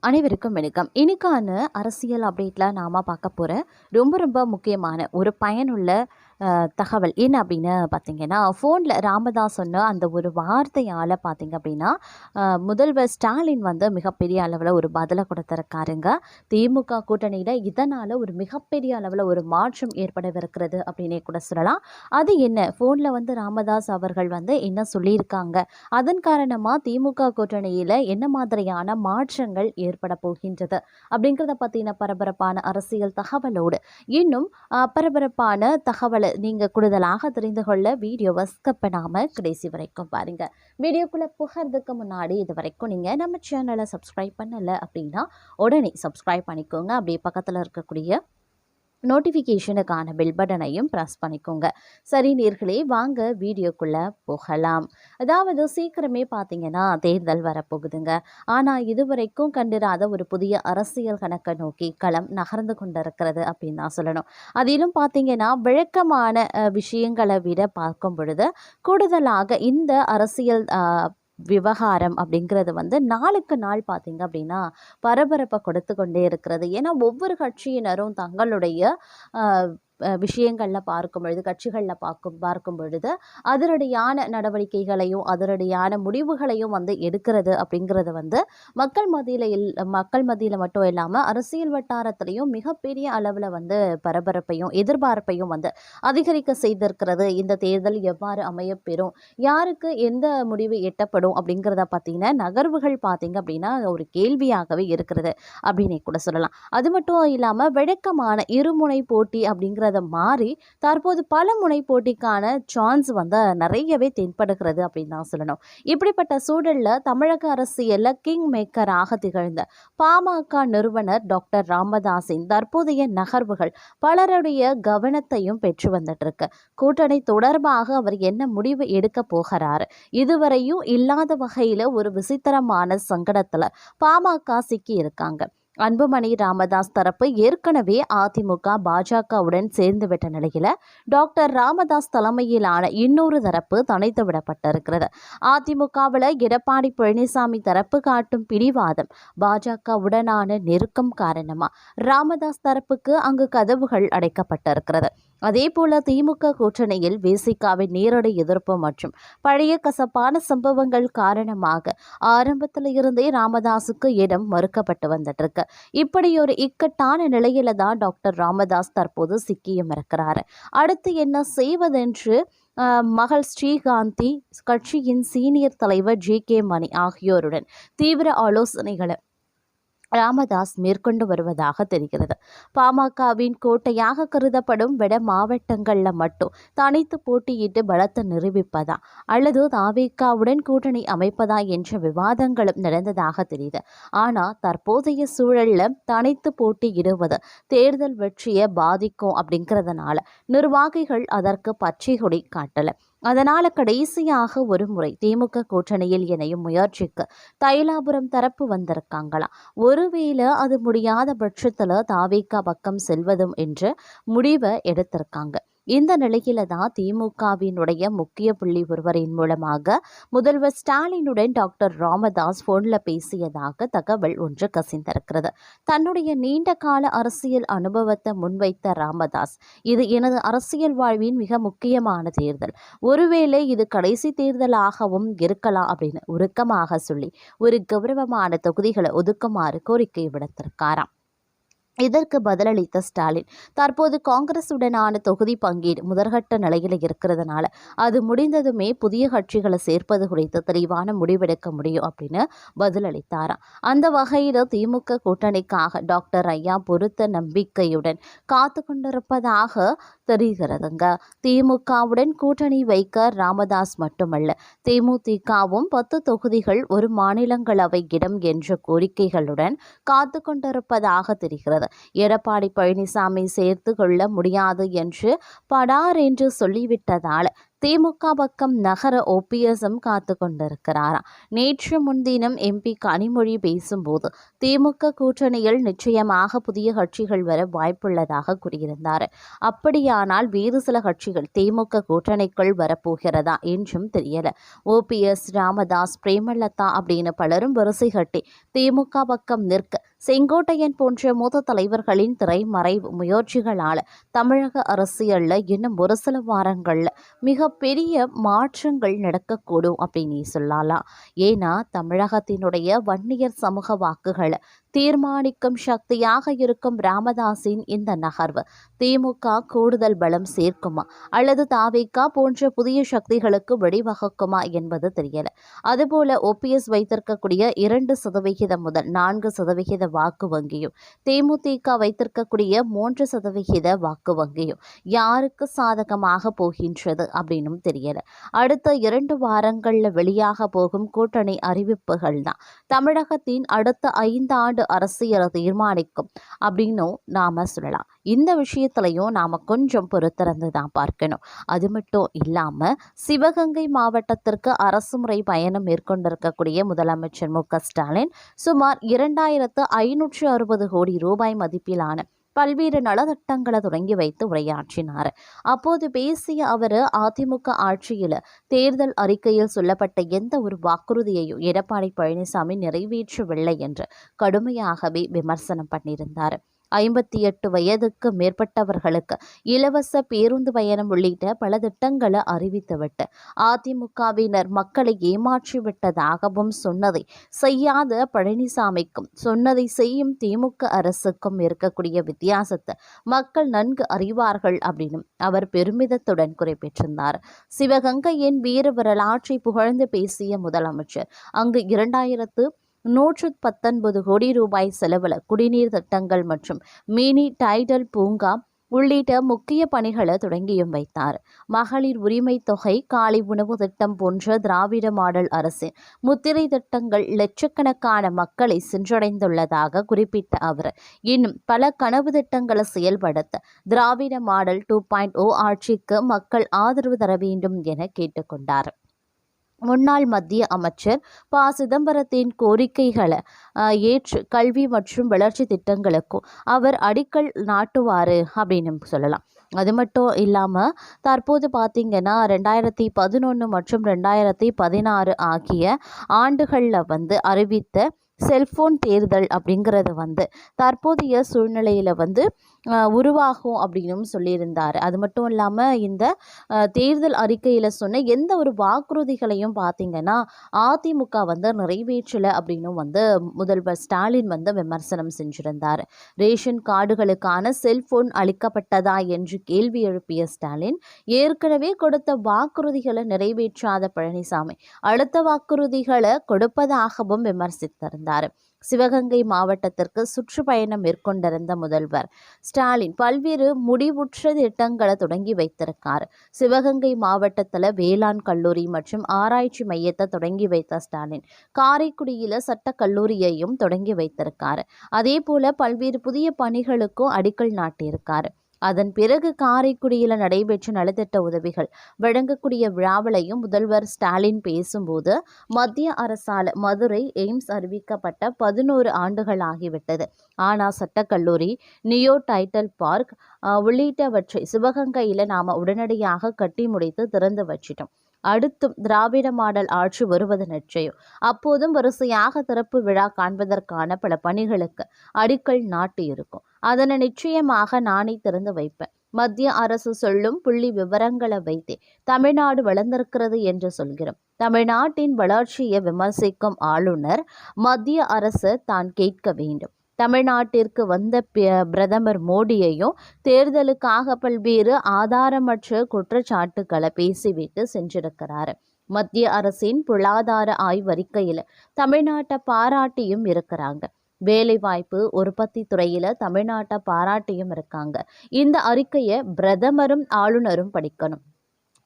அனைவருக்கும் வணக்கம். இன்னைக்கான அரசியல் அப்டேட்ல நாம பார்க்க போற ரொம்ப முக்கியமான ஒரு பயனுள்ள தகவல் என்ன அப்படின்னு பார்த்தீங்கன்னா, ஃபோனில் ராமதாஸ் சொன்ன அந்த ஒரு வார்த்தையால் பார்த்தீங்க அப்படின்னா, முதல்வர் ஸ்டாலின் வந்து மிகப்பெரிய அளவில் ஒரு பதிலை கொடுத்துருக்காருங்க. திமுக கூட்டணியில் இதனால் ஒரு மிகப்பெரிய அளவில் ஒரு மாற்றம் ஏற்படவிருக்கிறது அப்படின்னே கூட சொல்லலாம். அது என்ன, ஃபோனில் வந்து ராமதாஸ் அவர்கள் வந்து என்ன சொல்லியிருக்காங்க, அதன் காரணமாக திமுக கூட்டணியில் என்ன மாதிரியான மாற்றங்கள் ஏற்பட போகின்றது அப்படிங்கிறத பற்றின பரபரப்பான அரசியல் தகவலோடு இன்னும் பரபரப்பான தகவலை நீங்கள் கூடுதலாக தெரிந்து கொள்ள வீடியோவை ஸ்கிப் பண்ணாமல் கடைசி வரைக்கும் பாருங்கள். வீடியோக்குள்ளே புகிறதுக்கு முன்னாடி இது வரைக்கும் நீங்கள் நம்ம சேனலை சப்ஸ்கிரைப் பண்ணலை அப்படின்னா உடனே சப்ஸ்கிரைப் பண்ணிக்கோங்க. அப்படியே பக்கத்தில் இருக்கக்கூடிய நோட்டிஃபிகேஷனுக்கான பெல் பட்டனையும் ப்ரெஸ் பண்ணிக்கோங்க. சரி நேர்களே, வாங்க வீடியோக்குள்ளே போகலாம். அதாவது சீக்கிரமே பார்த்தீங்கன்னா தேர்தல் வரப்போகுதுங்க. ஆனால் இதுவரைக்கும் கண்டிராத ஒரு புதிய அரசியல் கணக்கை நோக்கி களம் நகர்ந்து கொண்டிருக்கிறது அப்படின்னு தான் சொல்லணும். அதிலும் பார்த்தீங்கன்னா வழக்கமான விஷயங்களை விட பார்க்கும் பொழுது கூடுதலாக இந்த அரசியல் விவகாரம் அப்படிங்கிறது வந்து நாளுக்கு நாள் பார்த்தீங்க அப்படின்னா பரபரப்பை கொடுத்து கொண்டே இருக்கிறது. ஏன்னா ஒவ்வொரு கட்சியினரும் தங்களுடைய விஷயங்களில் பார்க்கும் பொழுது, கட்சிகளில் பார்க்கும் பொழுது அதிரடியான நடவடிக்கைகளையும் அதிரடியான முடிவுகளையும் வந்து எடுக்கிறது அப்படிங்கிறது வந்து மக்கள் மத்தியில் மட்டும் இல்லாமல் அரசியல் வட்டாரத்திலையும் மிகப்பெரிய அளவில் வந்து பரபரப்பையும் எதிர்பார்ப்பையும் வந்து அதிகரிக்க செய்திருக்கிறது. இந்த தேர்தல் எவ்வாறு அமையப்பெறும், யாருக்கு எந்த முடிவு எட்டப்படும் அப்படிங்கிறத பற்றின நகர்வுகள் பார்த்தீங்க அப்படின்னா ஒரு கேள்வியாகவே இருக்கிறது அப்படின்னே கூட சொல்லலாம். அது மட்டும் இல்லாமல் வழக்கமான இருமுனை போட்டி அப்படிங்கிறத மாறி தற்போது பல முனை போட்டிக்கான சான்ஸ் வந்து நிறையவே தென்படுகிறது அப்படின்னு தான் சொல்லணும். இப்படிப்பட்ட சூழல்ல தமிழக அரசியல்ல கிங் மேக்கராக திகழ்ந்த பாமக நிறுவனர் டாக்டர் ராமதாஸின் தற்போதைய நகர்வுகள் பலருடைய கவனத்தையும் பெற்று வந்துட்டு இருக்கு. கூட்டணி தொடர்பாக அவர் என்ன முடிவு எடுக்க போகிறார், இதுவரையும் இல்லாத வகையில ஒரு விசித்திரமான சங்கடத்துல பாமக சிக்கி இருக்காங்க. அன்புமணி ராமதாஸ் தரப்பு ஏற்கனவே அதிமுக பாஜகவுடன் சேர்ந்துவிட்ட நிலையில டாக்டர் ராமதாஸ் தலைமையிலான இன்னொரு தரப்பு தனித்து விடப்பட்டிருக்கிறது. அதிமுகவில் எடப்பாடி பழனிசாமி தரப்பு காட்டும் பிடிவாதம், பாஜகவுடனான நெருக்கம் காரணமா ராமதாஸ் தரப்புக்கு அங்கு கதவுகள் அடைக்கப்பட்டிருக்கிறது. அதே போல திமுக கூட்டணியில் விசிகாவின் நேரடி எதிர்ப்பு மற்றும் பழைய கசப்பான சம்பவங்கள் காரணமாக ஆரம்பத்தில் இருந்தே ராமதாஸுக்கு இடம் மறுக்கப்பட்டு வந்துட்டு இருக்கு. இப்படி ஒரு இக்கட்டான நிலையில தான் டாக்டர் ராமதாஸ் தற்போது சிக்கியும் இருக்கிறாரு. அடுத்து என்ன செய்வதென்று மகள் ஸ்ரீகாந்தி, கட்சியின் சீனியர் தலைவர் ஜே மணி ஆகியோருடன் தீவிர ஆலோசனைகளை ராமதாஸ் மேற்கொண்டு வருவதாக தெரிகிறது. பாமகவின் கோட்டையாக கருதப்படும் வட மாவட்டங்களில் மட்டும் தனித்து போட்டியிட்டு பலத்தை நிரூபிப்பதா அல்லது தாவேகாவுடன் கூட்டணி அமைப்பதா என்ற விவாதங்களும் நடந்ததாக தெரியுது. ஆனால் தற்போதைய சூழல்ல தனித்து போட்டியிடுவது தேர்தல் வெற்றியை பாதிக்கும் அப்படிங்கிறதுனால நிர்வாகிகள் அதற்கு பச்சை கொடி காட்டல. அதனால கடைசியாக ஒரு முறை திமுக கூட்டணியில் இணையும் முயற்சிக்கு தைலாபுரம் தரப்பு வந்திருக்காங்களாம். ஒருவேளை அது முடியாத பட்சத்துல தாவேகா பக்கம் செல்வதும் என்று முடிவை எடுத்திருக்காங்க. இந்த நிலையில தான் திமுகவினுடைய முக்கிய புள்ளி ஒருவரின் மூலமாக முதல்வர் ஸ்டாலினுடன் டாக்டர் ராமதாஸ் போன்ல பேசியதாக தகவல் ஒன்று கசிந்திருக்கிறது. தன்னுடைய நீண்ட கால அரசியல் அனுபவத்தை முன்வைத்த ராமதாஸ், இது எனது அரசியல் வாழ்வின் மிக முக்கியமான தேர்தல், ஒருவேளை இது கடைசி தேர்தலாகவும் இருக்கலாம் அப்படின்னு உருக்கமாக சொல்லி ஒரு கௌரவமான தொகுதிகளை ஒதுக்குமாறு கோரிக்கை விடுத்திருக்காராம். இதற்கு பதிலளித்த ஸ்டாலின், தற்போது காங்கிரசுடனான தொகுதி பங்கீடு முதற்கட்ட நிலையில் இருக்கிறதுனால அது முடிந்ததுமே புதிய கட்சிகளை சேர்ப்பது குறித்து தெளிவான முடிவெடுக்க முடியும் அப்படின்னு பதிலளித்தாராம். அந்த வகையில் திமுக கூட்டணிக்காக டாக்டர் ஐயா பொறுத்த நம்பிக்கையுடன் காத்து கொண்டிருப்பதாக தெரிகிறதுங்க. திமுகவுடன் கூட்டணி வைக்க ராமதாஸ் மட்டுமல்ல, தேமுதிகவும் 10 தொகுதிகள் ஒரு மாநிலங்களவை இடம் என்ற கோரிக்கைகளுடன் காத்து கொண்டிருப்பதாக தெரிகிறது. எடப்பாடி பழனிசாமி சேர்த்து கொள்ள முடியாது என்று படார் என்று சொல்லிவிட்டதால் திமுக பக்கம் நகர ஓபிஎஸும் காத்து கொண்டிருக்கிறாராம். நேற்று முன்தினம் எம்பி கனிமொழி பேசும்போது திமுக கூட்டணியில் நிச்சயமாக புதிய கட்சிகள் வர வாய்ப்புள்ளதாக கூறியிருந்தார். அப்படியானால் வேறு சில கட்சிகள் திமுக கூட்டணிக்குள் வரப்போகிறதா என்றும் தெரியல. ஓபிஎஸ், ராமதாஸ், பிரேமலதா அப்படின்னு பலரும் வரிசை கட்டி திமுக பக்கம் நிற்க, செங்கோட்டையன் போன்ற மூத்த தலைவர்களின் திரைமறைவு முயற்சிகளால் தமிழக அரசியல்ல இன்னும் ஒரு சில வாரங்கள்ல மிகப்பெரிய மாற்றங்கள் நடக்கக்கூடும் அப்படின்னு சொல்லலாம். ஏன்னா தமிழகத்தினுடைய வன்னியர் சமூக வாக்குகளை தீர்மானிக்கும் சக்தியாக இருக்கும் ராமதாஸின் இந்த நகர்வு திமுக கூடுதல் பலம் சேர்க்குமா அல்லது தாவேகா போன்ற புதிய சக்திகளுக்கு வழிவகுக்குமா என்பது தெரியல. அதுபோல ஓபிஎஸ் வைத்திருக்கக்கூடிய 2% முதல் 4% வாக்கு வங்கியும், தேமுதிக வைத்திருக்கக்கூடிய 3% வாக்கு வங்கியும் யாருக்கு சாதகமாக போகின்றது அப்படின்னும் தெரியல. அடுத்த 2 வாரங்கள்ல வெளியாக போகும் கூட்டணி அறிவிப்புகள் தான் தமிழகத்தின் அடுத்த 5 ஆண்டு அரசியலை தீர்மானிக்கும் அப்படின்னும் நாம சொல்லலாம். இந்த விஷயத்திலையும் நாம கொஞ்சம் பொறுத்திருந்து தான் பார்க்கணும். அது மட்டும் இல்லாம சிவகங்கை மாவட்டத்திற்கு அரசுமுறை பயணம் மேற்கொண்டிருக்கக்கூடிய முதலமைச்சர் மு.க.ஸ்டாலின் சுமார் 2560 கோடி ரூபாய் மதிப்பிலான பல்வேறு நலத்திட்டங்களை தொடங்கி வைத்து உரையாற்றினார். அப்போது பேசிய அவர், அதிமுக ஆட்சியில் தேர்தல் அறிக்கையில் சொல்லப்பட்ட எந்த ஒரு வாக்குறுதியையும் எடப்பாடி பழனிசாமி நிறைவேற்றவில்லை என்று கடுமையாகவே விமர்சனம் பண்ணியிருந்தார். 58 வயதுக்கு மேற்பட்டவர்களுக்கு இலவச பேருந்து பயணம் உள்ளிட்ட பல திட்டங்களை அறிவித்துவிட்டு அதிமுகவினர் மக்களை ஏமாற்றிவிட்டதாகவும் சொன்னதை செய்யாத பழனிசாமிக்கும் சொன்னதை செய்யும் திமுக அரசுக்கும் இருக்கக்கூடிய வித்தியாசத்தை மக்கள் நன்கு அறிவார்கள் அப்படின்னு அவர் பெருமிதத்துடன் குறிப்பிட்டிருந்தார். சிவகங்கையின் வீர வரலாற்றை புகழ்ந்து பேசிய முதலமைச்சர் அங்கு 2119 கோடி ரூபாய் செலவில் குடிநீர் திட்டங்கள் மற்றும் மினி டைடல் பூங்கா உள்ளிட்ட முக்கிய பணிகளை தொடங்கியும் வைத்தார். மகளிர் உரிமை தொகை, காலை உணவு திட்டம் போன்ற திராவிட மாடல் அரசின் முத்திரை திட்டங்கள் லட்சக்கணக்கான மக்களை சென்றடைந்துள்ளதாக குறிப்பிட்ட அவர், இன்னும் பல கனவு திட்டங்களை செயல்படுத்த திராவிட மாடல் 2.0 ஆட்சிக்கு மக்கள் ஆதரவு தர வேண்டும் என கேட்டுக்கொண்டார். முன்னாள் மத்திய அமைச்சர் ப. சிதம்பரத்தின் கோரிக்கைகளை ஏற்று கல்வி மற்றும் வளர்ச்சி திட்டங்களுக்கும் அவர் அடிக்கல் நாட்டுவார் அப்படின்னு சொல்லலாம். அது மட்டும் இல்லாமல் தற்போது பார்த்திங்கன்னா 2011 மற்றும் 2016 ஆகிய ஆண்டுகளில் அறிவித்த செல்போன் தேர்தல் அப்படிங்கிறது தற்போதைய சூழ்நிலையில் உருவாகும் அப்படின்னு சொல்லியிருந்தார். அது மட்டும் இல்லாமல் இந்த தேர்தல் அறிக்கையில் சொன்ன எந்த ஒரு வாக்குறுதிகளையும் பார்த்திங்கன்னா அதிமுக நிறைவேற்றலை அப்படின்னு முதல்வர் ஸ்டாலின் விமர்சனம் செஞ்சிருந்தார். ரேஷன் கார்டுகளுக்கான செல்போன் அளிக்கப்பட்டதா என்று கேள்வி எழுப்பிய ஸ்டாலின், ஏற்கனவே கொடுத்த வாக்குறுதிகளை நிறைவேற்றாத பழனிசாமி அடுத்த வாக்குறுதிகளை கொடுப்பதாகவும் விமர்சித்திருந்தார். சிவகங்கை மாவட்டத்திற்கு சுற்றுப்பயணம் மேற்கொண்டிருந்த முதல்வர் ஸ்டாலின் பல்வேறு முடிவுற்ற திட்டங்களை தொடங்கி வைத்திருக்கார். சிவகங்கை மாவட்டத்தில் வேளாண் கல்லூரி மற்றும் ஆராய்ச்சி மையத்தை தொடங்கி வைத்த ஸ்டாலின் காரைக்குடியில் சட்ட கல்லூரியையும் தொடங்கி வைத்திருக்கார். அதே போல பல்வேறு புதிய பணிகளுக்கும் அடிக்கல் நாட்டியிருக்கார். அதன் பிறகு காரைக்குடியில் நடைபெற்ற நலத்திட்ட உதவிகள் வழங்கக்கூடிய விழாவிலையும் முதல்வர் ஸ்டாலின் பேசும்போது, மத்திய அரசால் மதுரை எய்ம்ஸ் அறிவிக்கப்பட்ட 11 ஆண்டுகள் ஆகிவிட்டது. ஆனால் சட்டக்கல்லூரி, நியோ டைட்டல் பார்க் உள்ளிட்டவற்றை சிவகங்கையில் நாம் உடனடியாக கட்டி முடித்து திறந்து வச்சிட்டோம். அடுத்தும் திராவிட மாடல் ஆட்சி வருவது நிச்சயம். அப்போதும் வரிசையாக திறப்பு விழா காண்பதற்கான பல பணிகளுக்கு அடிக்கல் நாட்டி இருக்கும். அதனை நிச்சயமாக நானே திறந்து வைப்பேன். மத்திய அரசு சொல்லும் புள்ளி விவரங்களை வைத்தே தமிழ்நாடு வளர்ந்திருக்கிறது என்று சொல்கிறோம். தமிழ்நாட்டின் வளர்ச்சியை விமர்சிக்கும் ஆளுநர் மத்திய அரசு தான் கேட்க வேண்டும். தமிழ்நாட்டிற்கு வந்த பிரதமர் மோடியையும் தேர்தலுக்காக பல்வேறு ஆதாரமற்ற குற்றச்சாட்டுக்களை பேசிவிட்டு சென்றிருக்கிறார். மத்திய அரசின் பொருளாதார ஆய்வறிக்கையில் தமிழ்நாட்டை பாராட்டியும் இருக்கிறாங்க. வேலைவாய்ப்பு, உற்பத்தி துறையில் தமிழ்நாட்டை பாராட்டியும் இருக்காங்க. இந்த அறிக்கையை பிரதமரும் ஆளுநரும் படிக்கணும்.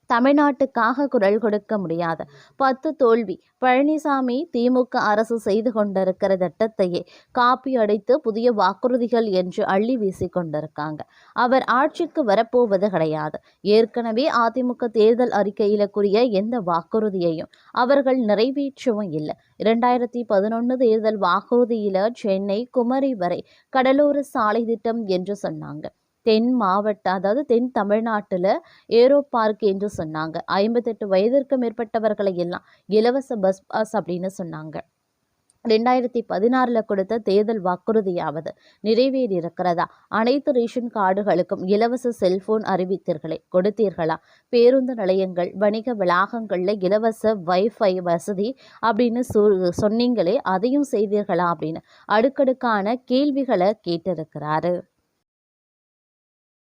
தமிழ்நாட்டுக்காக குரல் கொடுக்க முடியாது. 10 தோல்வி. பழனிசாமி திமுக அரசு செய்து கொண்டிருக்கிற திட்டத்தையே காப்பி அடித்து புதிய வாக்குறுதிகள் என்று அள்ளி வீசி கொண்டிருக்காங்க. அவர் ஆட்சிக்கு வரப்போவது கிடையாது. ஏற்கனவே அதிமுக தேர்தல் அறிக்கையில கூறிய எந்த வாக்குறுதியையும் அவர்கள் நிறைவேற்றவும் இல்லை. 2011 தேர்தல் வாக்குறுதியில சென்னை குமரி வரை கடலோர சாலை திட்டம் என்று சொன்னாங்க. தென் தமிழ்நாட்டில் ஏரோ பார்க் என்று சொன்னாங்க. 58 வயதிற்கு மேற்பட்டவர்களை எல்லாம் இலவச பஸ் பாஸ் அப்படின்னு சொன்னாங்க. 2016 கொடுத்த தேர்தல் வாக்குறுதியாவது நிறைவேறி இருக்கிறதா? அனைத்து ரேஷன் கார்டுகளுக்கும் இலவச செல்போன் அறிவித்தீர்களே, கொடுத்தீர்களா? பேருந்து நிலையங்கள், வணிக வளாகங்கள்ல இலவச வைஃபை வசதி அப்படின்னு சொன்னீங்களே, அதையும் செய்தீர்களா அப்படின்னு அடுக்கடுக்கான கேள்விகளை கேட்டிருக்கிறாரு.